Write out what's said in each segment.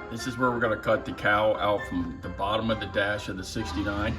This is where we're going to cut the cowl out from the bottom of the dash of the 69.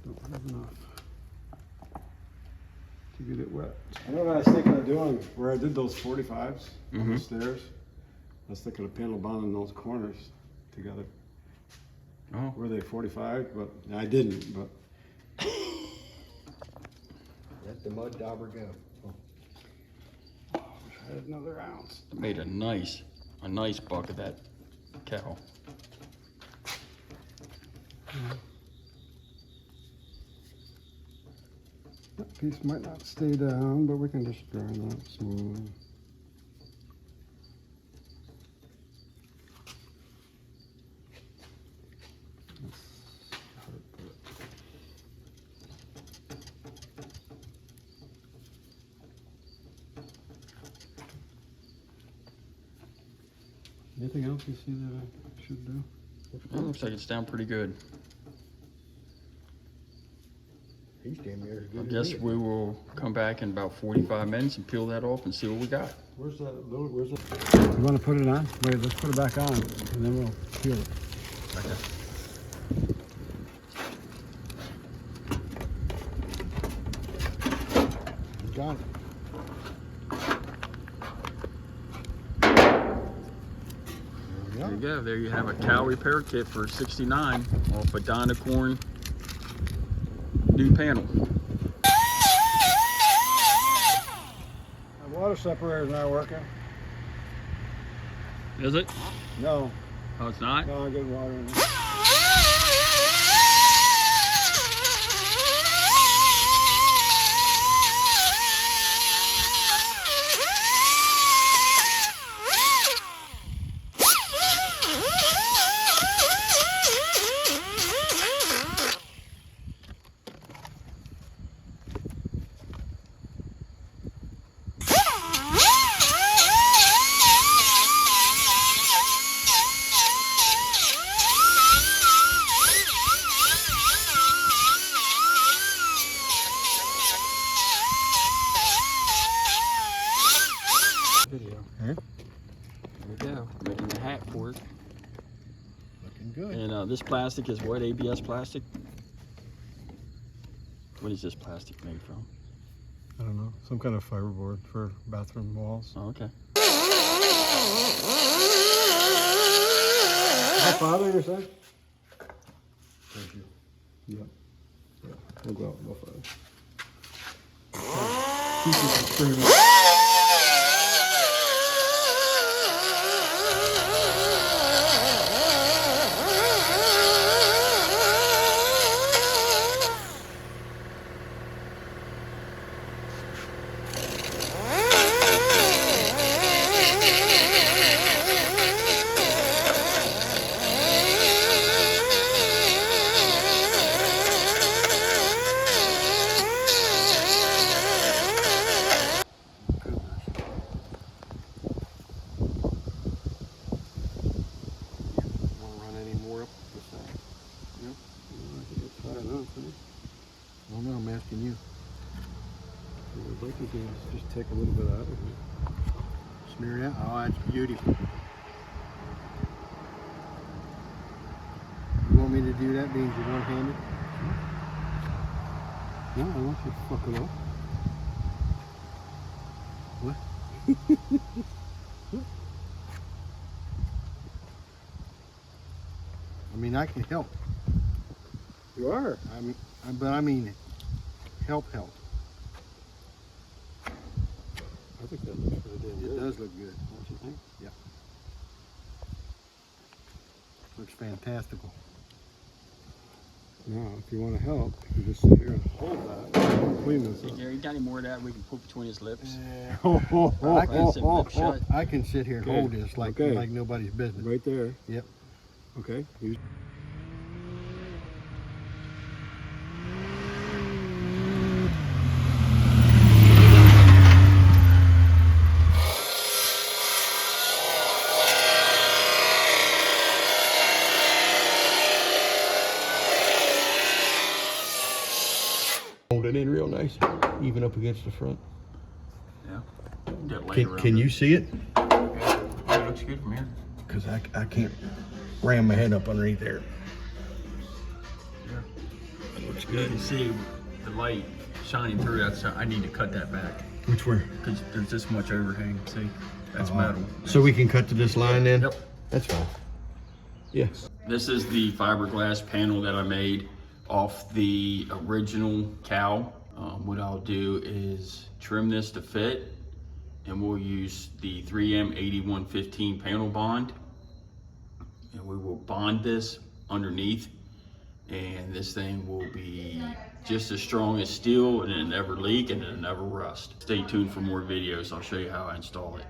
Don't have enough to get it wet. I know what I was thinking of doing where I did those 45s on the stairs. I was thinking of panel bonding those corners together. Oh. Were they 45? But I didn't. But Let the mud dauber go. I had another ounce. Made a nice buck of that cowl. That piece might not stay down, but we can just grind that smooth. Anything else you see that I should do? It looks like it's down pretty good. He's damn near as I good guess as me. we will come back in about 45 minutes and peel that off and see what we got. Where's that load? Where's that? You want to put it on? Wait, let's put it back on, and then we'll peel it. Okay. You got it. There you go. There you have a cowl repair kit for 69 off a Dynacorn new panel. My water separator's not working. Is it? No, Oh, it's not? no, I get water in there. Video. Hey? There we go. Making a hat for it. Looking good. And this plastic is what? ABS plastic? What is this plastic made from? I don't know. Some kind of fiberboard for bathroom walls. Oh, okay. How father you say? Thank you. Yep. Yeah. We'll go out and go for it. I don't know, I'm asking you. I'd like to do is just take a little bit out of it. Smear it out. Oh, that's beautiful. You want me to do that being you're one-handed? No, I want you to fuck it up. What? I mean, I can help. You are. But I mean it. Help. I think that looks pretty damn good. It does look good. Don't you think? Yeah. Looks fantastical. Now, if you want to help, you just sit here and hold that. And clean this Hey, up. Gary, you got any more of that we can put between his lips? I can, Sit lip shut. I can sit here and Okay. hold this like Okay. like nobody's business. Right there. Yep. Okay. You Hold it in real nice, even up against the front. Yeah. Get laid around Can it. you see it? Yeah, it looks good from here. Because I can't ram my head up underneath there. Yeah. That looks You good. can see the light shining through. That's I need to cut that back Which way? because there's this much overhang. See, that's Oh. metal. So we can cut to this line then? Yep. That's fine. Yes. This is the fiberglass panel that I made off the original cowl. What I'll do is trim this to fit, and we'll use the 3M 8115 panel bond, and we will bond this underneath, and this thing will be just as strong as steel, and it'll never leak and it'll never rust. Stay tuned for more videos. I'll show you how I install it.